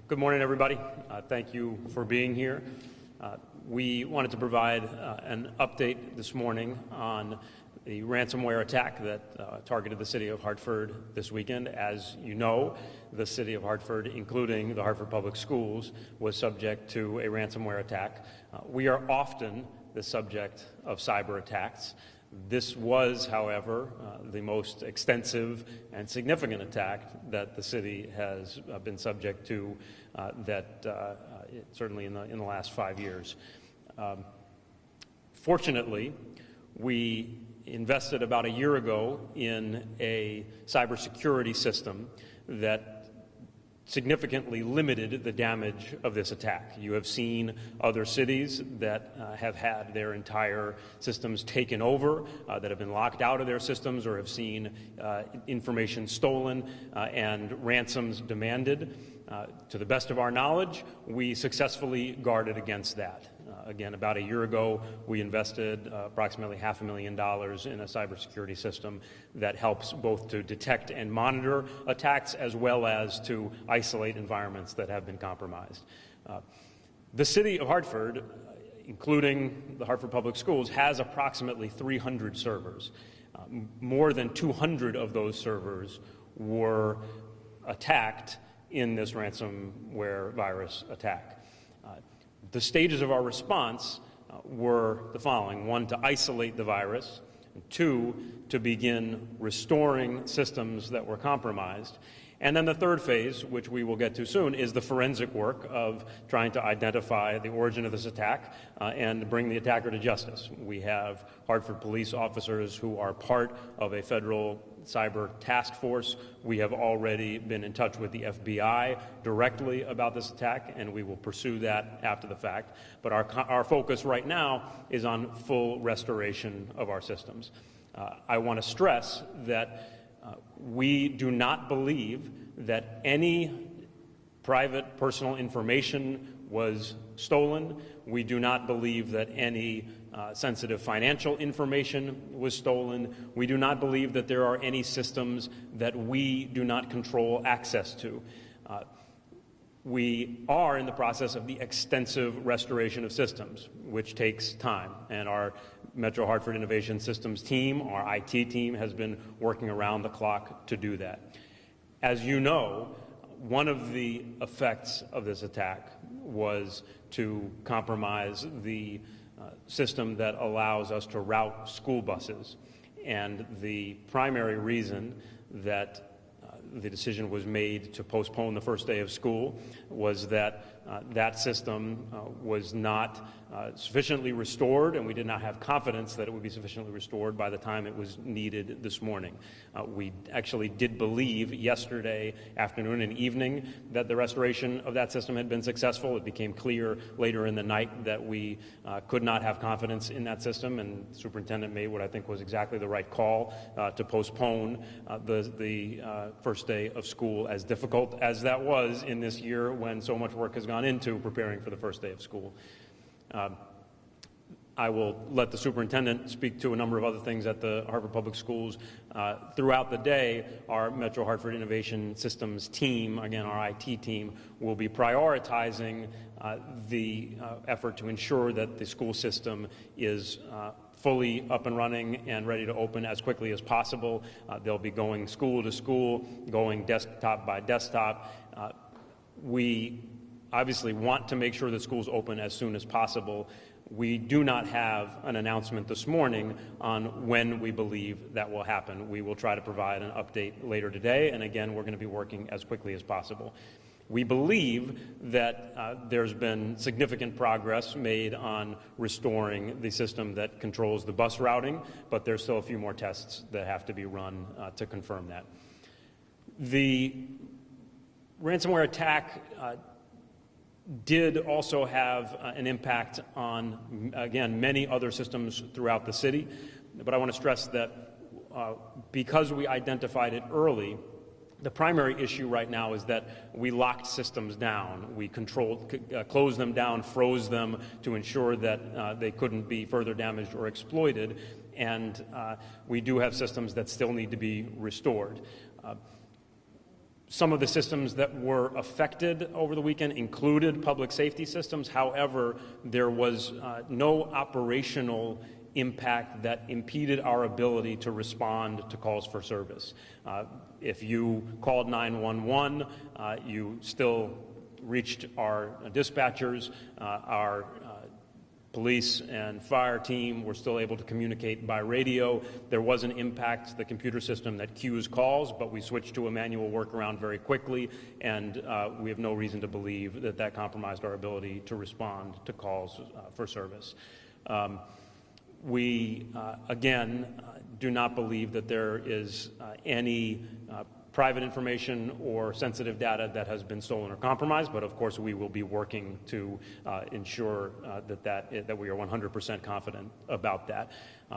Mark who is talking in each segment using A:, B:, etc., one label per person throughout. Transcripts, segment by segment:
A: Good morning, everybody. Thank you for being here. We wanted to provide an update this morning on the ransomware attack that targeted the city of Hartford this weekend. As you know, the city of Hartford, including the Hartford Public Schools, was subject to a ransomware attack. We are often the subject of cyber attacks. This was, however, the most extensive and significant attack that the city has been subject to, certainly in the last 5 years. Fortunately, we invested about a year ago in a cybersecurity system that significantly limited the damage of this attack. You have seen other cities that have had their entire systems taken over, that have been locked out of their systems, or have seen information stolen and ransoms demanded. To the best of our knowledge, we successfully guarded against that. Again, about a year ago, we invested approximately $500,000 in a cybersecurity system that helps both to detect and monitor attacks as well as to isolate environments that have been compromised. The city of Hartford, including the Hartford Public Schools, has approximately 300 servers. More than 200 of those servers were attacked in this ransomware virus attack. The stages of our response were the following: one, to isolate the virus; two, to begin restoring systems that were compromised; and then the third phase, which we will get to soon, is the forensic work of trying to identify the origin of this attack and bring the attacker to justice. We have Hartford police officers who are part of a federal cyber task force. We have already been in touch with the FBI directly about this attack, and we will pursue that after the fact. But our focus right now is on full restoration of our systems. I want to stress that we do not believe that any private personal information was stolen. We do not believe that any sensitive financial information was stolen. We do not believe that there are any systems that we do not control access to. We are in the process of the extensive restoration of systems, which takes time, and our Metro Hartford Innovation Systems team, our IT team, has been working around the clock to do that. As you know, one of the effects of this attack was to compromise the system that allows us to route school buses. And the primary reason that the decision was made to postpone the first day of school was that that system was not sufficiently restored, and we did not have confidence that it would be sufficiently restored by the time it was needed this morning. We actually did believe yesterday afternoon and evening that the restoration of that system had been successful. It became clear later in the night that we could not have confidence in that system, and the superintendent made what I think was exactly the right call to postpone the first day of school, as difficult as that was in this year when so much work has gone into preparing for the first day of school. I will let the superintendent speak to a number of other things at the Hartford Public Schools. Throughout the day, our Metro Hartford Innovation Systems team, again our IT team, will be prioritizing the effort to ensure that the school system is fully up and running and ready to open as quickly as possible. They'll be going school to school, going desktop by desktop. We obviously want to make sure that schools open as soon as possible. We do not have an announcement this morning on when we believe that will happen. We will try to provide an update later today, and again, we're going to be working as quickly as possible. We believe that there's been significant progress made on restoring the system that controls the bus routing, but there's still a few more tests that have to be run to confirm that. The ransomware attack did also have an impact on, again, many other systems throughout the city, but I want to stress that because we identified it early, the primary issue right now is that we locked systems down. We closed them down, froze them to ensure that they couldn't be further damaged or exploited, and we do have systems that still need to be restored. Some of the systems that were affected over the weekend included public safety systems. However, there was no operational impact that impeded our ability to respond to calls for service. If you called 911, you still reached our dispatchers, our police and fire team were still able to communicate by radio. There was an impact to the computer system that queues calls, but we switched to a manual workaround very quickly, and we have no reason to believe that that compromised our ability to respond to calls for service. We, again, do not believe that there is any private information or sensitive data that has been stolen or compromised, but of course we will be working to ensure that we are 100% confident about that.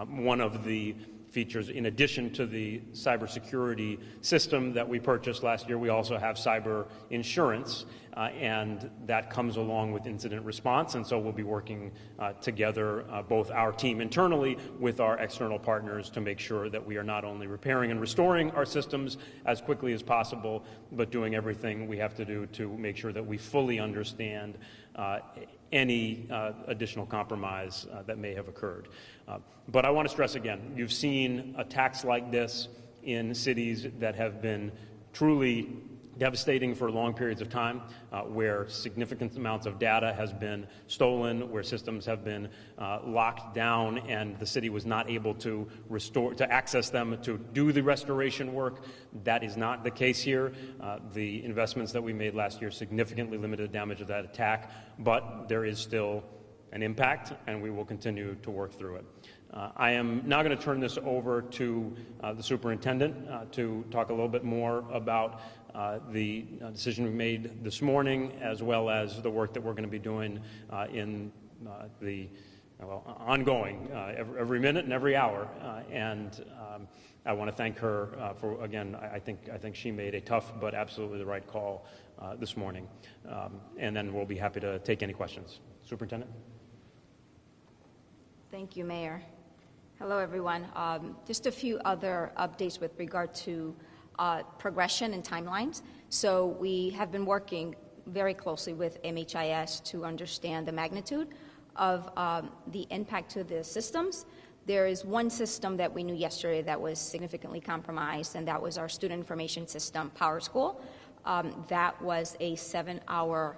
A: One of the features, in addition to the cybersecurity system that we purchased last year, we also have cyber insurance, and that comes along with incident response, and so we'll be working together, both our team internally with our external partners, to make sure that we are not only repairing and restoring our systems as quickly as possible, but doing everything we have to do to make sure that we fully understand any additional compromise that may have occurred. But I want to stress again, you've seen attacks like this in cities that have been truly devastating for long periods of time, where significant amounts of data has been stolen, where systems have been locked down, and the city was not able to access them to do the restoration work. That is not the case here. The investments that we made last year significantly limited the damage of that attack, but there is still an impact, and we will continue to work through it. I am now going to turn this over to the superintendent to talk a little bit more about the decision we made this morning, as well as the work that we're going to be doing in the ongoing every minute and every hour. I want to thank her for, again, I think she made a tough but absolutely the right call this morning. And then we'll be happy to take any questions. Superintendent?
B: Thank you, Mayor. Hello, everyone. Just a few other updates with regard to progression and timelines. So we have been working very closely with MHIS to understand the magnitude of the impact to the systems. There is one system that we knew yesterday that was significantly compromised, and that was our student information system, PowerSchool. That was a 7-hour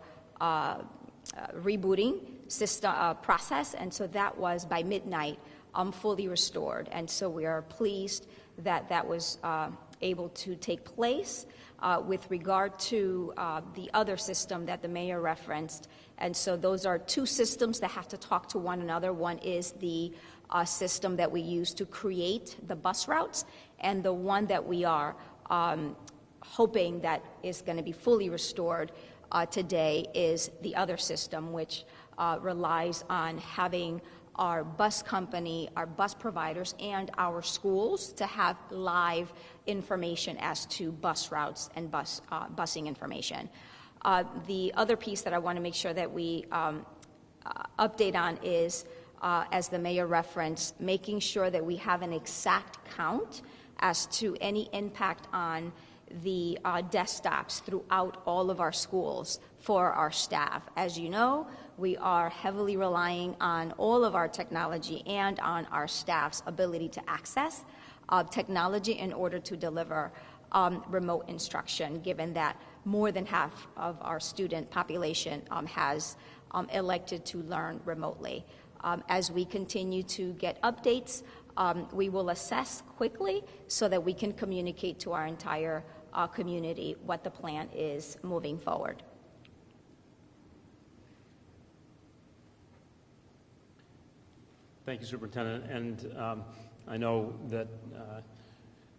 B: rebooting system process, and so that was by midnight fully restored. And so we are pleased that that was able to take place. With regard to the other system that the mayor referenced, and so those are two systems that have to talk to one another. One is the system that we use to create the bus routes, and the one that we are hoping that is going to be fully restored today is the other system, which relies on having our bus company, our bus providers, and our schools to have live information as to bus routes and busing information. The other piece that I want to make sure that we update on is, as the mayor referenced, making sure that we have an exact count as to any impact on the desktops throughout all of our schools for our staff. As you know, we are heavily relying on all of our technology and on our staff's ability to access technology in order to deliver remote instruction, given that more than half of our student population has elected to learn remotely. As we continue to get updates, we will assess quickly so that we can communicate to our entire community what the plan is moving forward.
A: Thank you, Superintendent. And I know that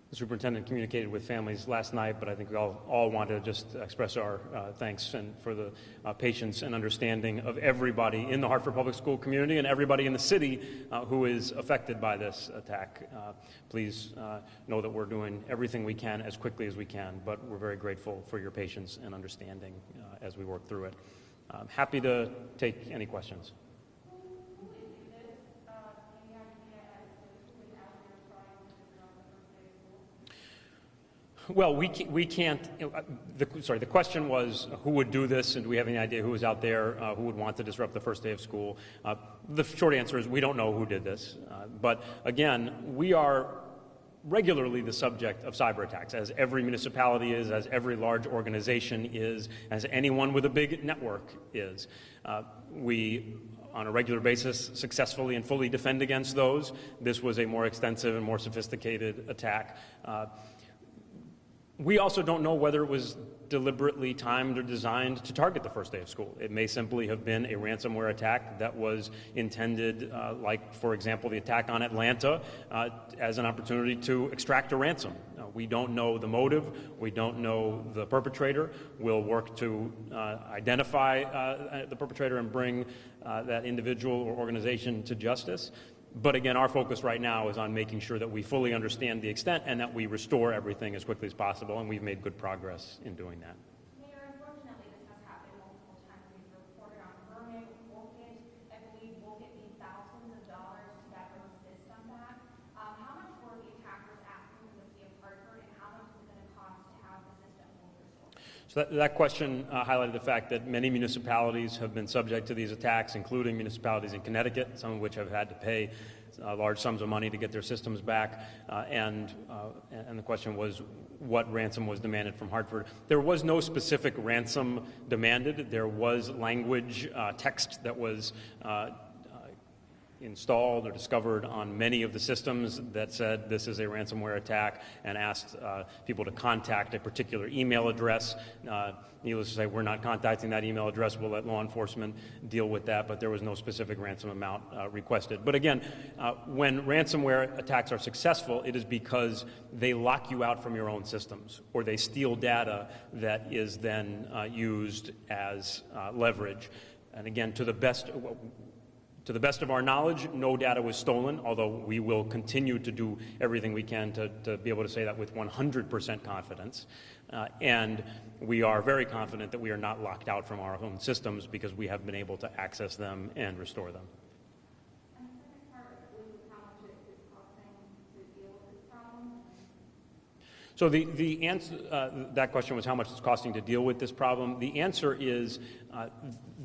A: the superintendent communicated with families last night, but I think we all want to just express our thanks and for the patience and understanding of everybody in the Hartford Public School community and everybody in the city who is affected by this attack. Please know that we're doing everything we can as quickly as we can, but we're very grateful for your patience and understanding as we work through it. I'm happy to take any questions. Well, we can't, the question was who would do this, and do we have any idea who was out there who would want to disrupt the first day of school? The short answer is we don't know who did this. But again, we are regularly the subject of cyber attacks, as every municipality is, as every large organization is, as anyone with a big network is. We, on a regular basis, successfully and fully defend against those. This was a more extensive and more sophisticated attack. We also don't know whether it was deliberately timed or designed to target the first day of school. It may simply have been a ransomware attack that was intended, like, for example, the attack on Atlanta, as an opportunity to extract a ransom. We don't know the motive. We don't know the perpetrator. We'll work to identify the perpetrator and bring that individual or organization to justice. But again, our focus right now is on making sure that we fully understand the extent and that we restore everything as quickly as possible, and we've made good progress in doing that.
C: Mayor, unfortunately, this has happened multiple times. We've reported on Vernon, Woket. I believe Woket needs thousands of dollars to get those systems back. How much were the attackers asking from the city of Hartford, and how much is it going to cost to have the system restored?
A: So that question highlighted the fact that many municipalities have been subject to these attacks, including municipalities in Connecticut, some of which have had to pay large sums of money to get their systems back. And the question was what ransom was demanded from Hartford. There was no specific ransom demanded. There was language, text that was installed or discovered on many of the systems that said this is a ransomware attack and asked people to contact a particular email address. Needless to say, we're not contacting that email address. We'll let law enforcement deal with that, but there was no specific ransom amount requested. But again, when ransomware attacks are successful, it is because they lock you out from your own systems, or they steal data that is then used as leverage. And again, to the best of our knowledge, no data was stolen, although we will continue to do everything we can to be able to say that with 100% confidence. And we are very confident that we are not locked out from our own systems because we have been able to access them and restore them.
C: And the second part is how much it is costing to deal with this problem?
A: So the answer, that question was how much it's costing to deal with this problem. The answer is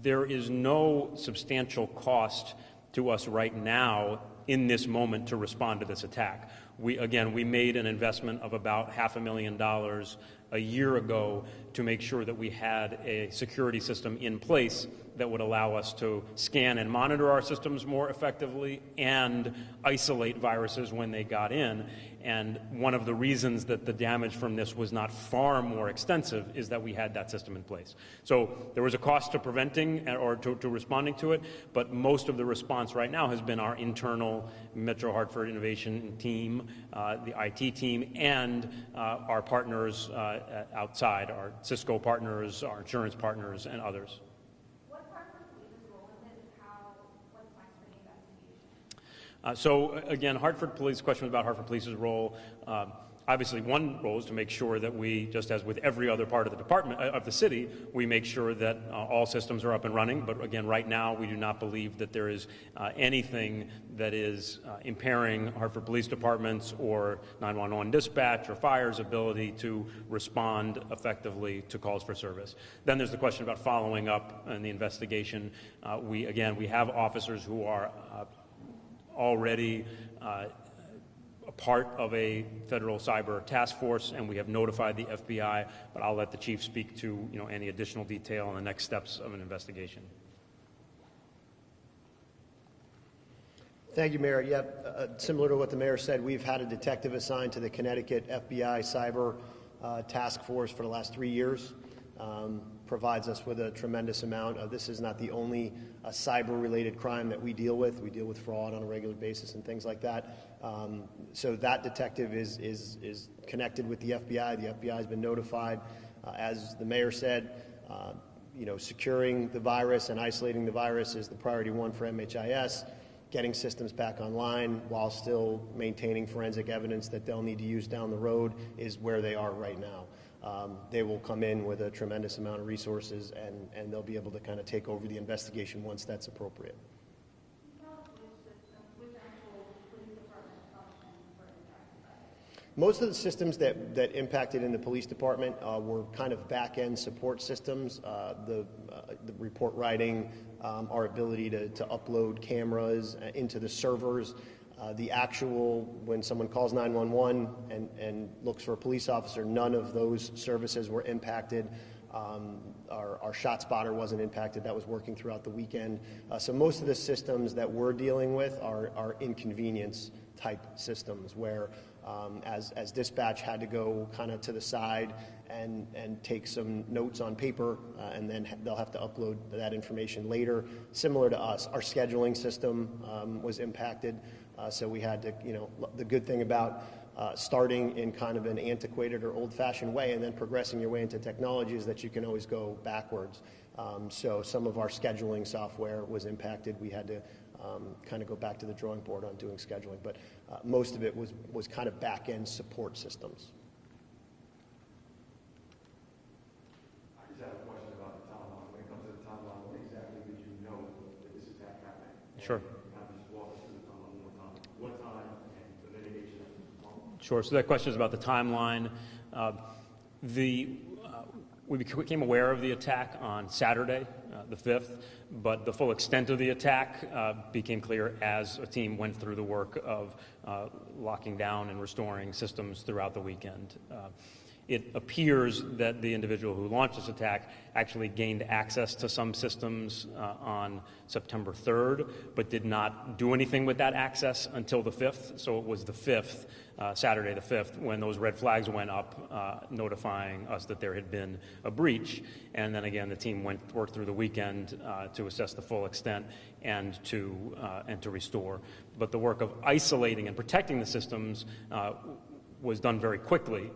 A: there is no substantial cost to us right now in this moment to respond to this attack. We made an investment of about $500,000 a year ago to make sure that we had a security system in place that would allow us to scan and monitor our systems more effectively and isolate viruses when they got in. And one of the reasons that the damage from this was not far more extensive is that we had that system in place. So there was a cost to preventing or to responding to it, but most of the response right now has been our internal Metro Hartford innovation team, the IT team, and our partners outside, our Cisco partners, our insurance partners, and others.
C: What's Hartford Police's role in this, and what's next for the investigation?
A: So again, Hartford Police, question was about Hartford Police's role. Obviously, one role is to make sure that we, just as with every other part of the department, of the city, we make sure that all systems are up and running. But again, right now, we do not believe that there is anything that is impairing Hartford Police Department's or 911 dispatch or fire's ability to respond effectively to calls for service. Then there's the question about following up in the investigation. We have officers who are already a part of a federal cyber task force, and we have notified the FBI, but I'll let the chief speak to any additional detail on the next steps of an investigation.
D: Thank you, Mayor. Yep, similar to what the mayor said, we've had a detective assigned to the Connecticut FBI cyber task force for the last 3 years. Provides us with a tremendous amount of, this is not the only cyber-related crime that we deal with. We deal with fraud on a regular basis and things like that. So that detective is connected with the FBI. The FBI has been notified. As the mayor said, securing the virus and isolating the virus is the priority one for MHIS. Getting systems back online while still maintaining forensic evidence that they'll need to use down the road is where they are right now. They will come in with a tremendous amount of resources, and they'll be able to kind of take over the investigation once that's appropriate. Most of the systems that impacted in the police department were kind of back-end support systems, the report writing, our ability to upload cameras into the servers, the actual, when someone calls 911 and looks for a police officer, none of those services were impacted. Our shot spotter wasn't impacted. That was working throughout the weekend. So most of the systems that we're dealing with are inconvenience type systems where as dispatch had to go kind of to the side and take some notes on paper, and then they'll have to upload that information later. Similar to us, our scheduling system was impacted, so we had to, the good thing about starting in kind of an antiquated or old-fashioned way and then progressing your way into technology is that you can always go backwards. So some of our scheduling software was impacted. We had to kind of go back to the drawing board on doing scheduling, but most of it was kind of back-end support systems.
E: I just have a question about the timeline. When it comes to the timeline, what exactly did you know that this attack happened?
A: Sure.
E: Kind of just walk us through the timeline one more time. What time and the mitigation of the problem?
A: Sure. So that question is about the timeline. We became aware of the attack on Saturday, the 5th, but the full extent of the attack became clear as a team went through the work of locking down and restoring systems throughout the weekend. It appears that the individual who launched this attack actually gained access to some systems on September 3rd, but did not do anything with that access until the 5th. So it was the 5th, Saturday the 5th, when those red flags went up, notifying us that there had been a breach. And then again, the team worked through the weekend to assess the full extent and to restore. But the work of isolating and protecting the systems was done very quickly,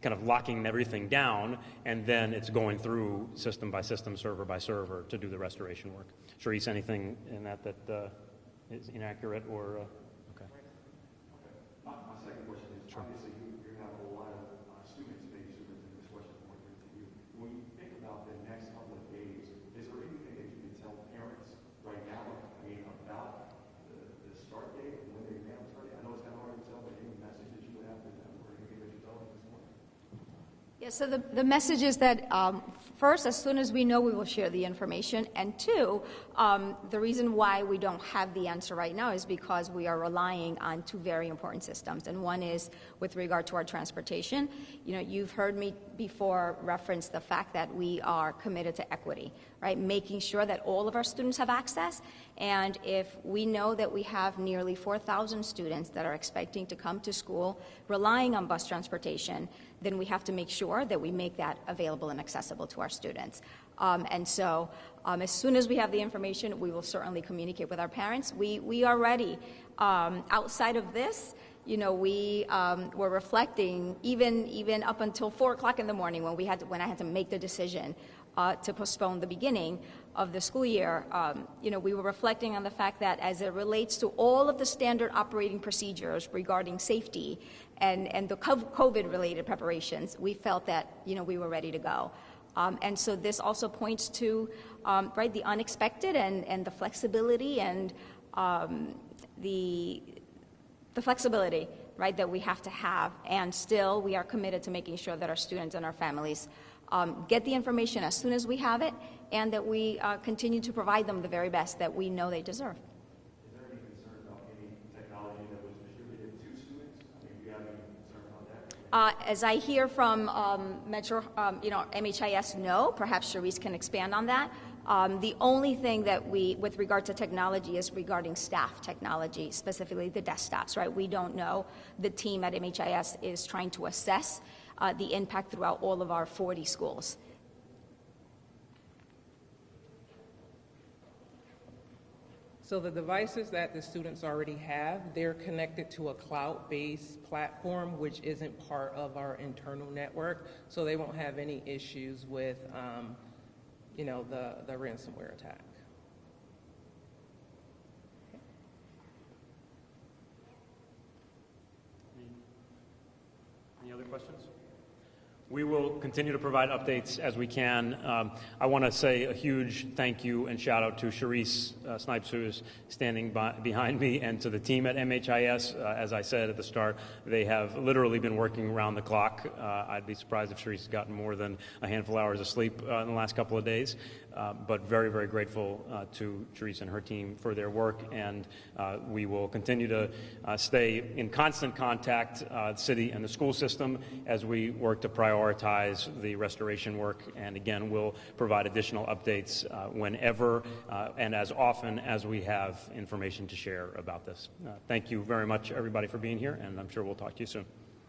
A: kind of locking everything down, and then it's going through system by system, server by server to do the restoration work. Charisse, anything in that is inaccurate or okay?
E: My second question is, obviously you have a lot of students, maybe students in this question point to you. When you think about the next couple of days, is there anything that you can tell parents right now, about the start date and when they may have a start date? I know it's kind of hard to tell, but any message that you would have to them or anything that you tell them this morning?
B: Yeah, so the message is that first, as soon as we know, we will share the information. And two, the reason why we don't have the answer right now is because we are relying on two very important systems. And one is with regard to our transportation. You've heard me before reference the fact that we are committed to equity, right? Making sure that all of our students have access. And if we know that we have nearly 4,000 students that are expecting to come to school relying on bus transportation, then we have to make sure that we make that available and accessible to our students. And so as soon as we have the information, we will certainly communicate with our parents. We are ready. Outside of this, we were reflecting even up until 4 o'clock in the morning when I had to make the decision to postpone the beginning of the school year. We were reflecting on the fact that as it relates to all of the standard operating procedures regarding safety and the COVID-related preparations, we felt that, we were ready to go. And so this also points to, the unexpected and the flexibility and the flexibility, right, that we have to have. And still, we are committed to making sure that our students and our families get the information as soon as we have it, and that we continue to provide them the very best that we know they deserve.
E: Is there any concern about any technology that was distributed to students? Do you have any concern about that?
B: As I hear from Metro, MHIS, no. Perhaps Charisse can expand on that. The only thing that with regard to technology, is regarding staff technology, specifically the desktops, right? We don't know. The team at MHIS is trying to assess the impact throughout all of our 40 schools.
F: So the devices that the students already have, they're connected to a cloud-based platform, which isn't part of our internal network, so they won't have any issues with, the ransomware attack.
A: Any other questions? We will continue to provide updates as we can. I want to say a huge thank you and shout out to Sharice Snipes, who is standing behind me, and to the team at MHIS. As I said at the start, they have literally been working around the clock. I'd be surprised if Sharice has gotten more than a handful of hours of sleep in the last couple of days. But very, very grateful to Sharice and her team for their work, and we will continue to stay in constant contact, the city and the school system, as we work to prioritize the restoration work. And again, we'll provide additional updates whenever and as often as we have information to share about this. Thank you very much, everybody, for being here, and I'm sure we'll talk to you soon.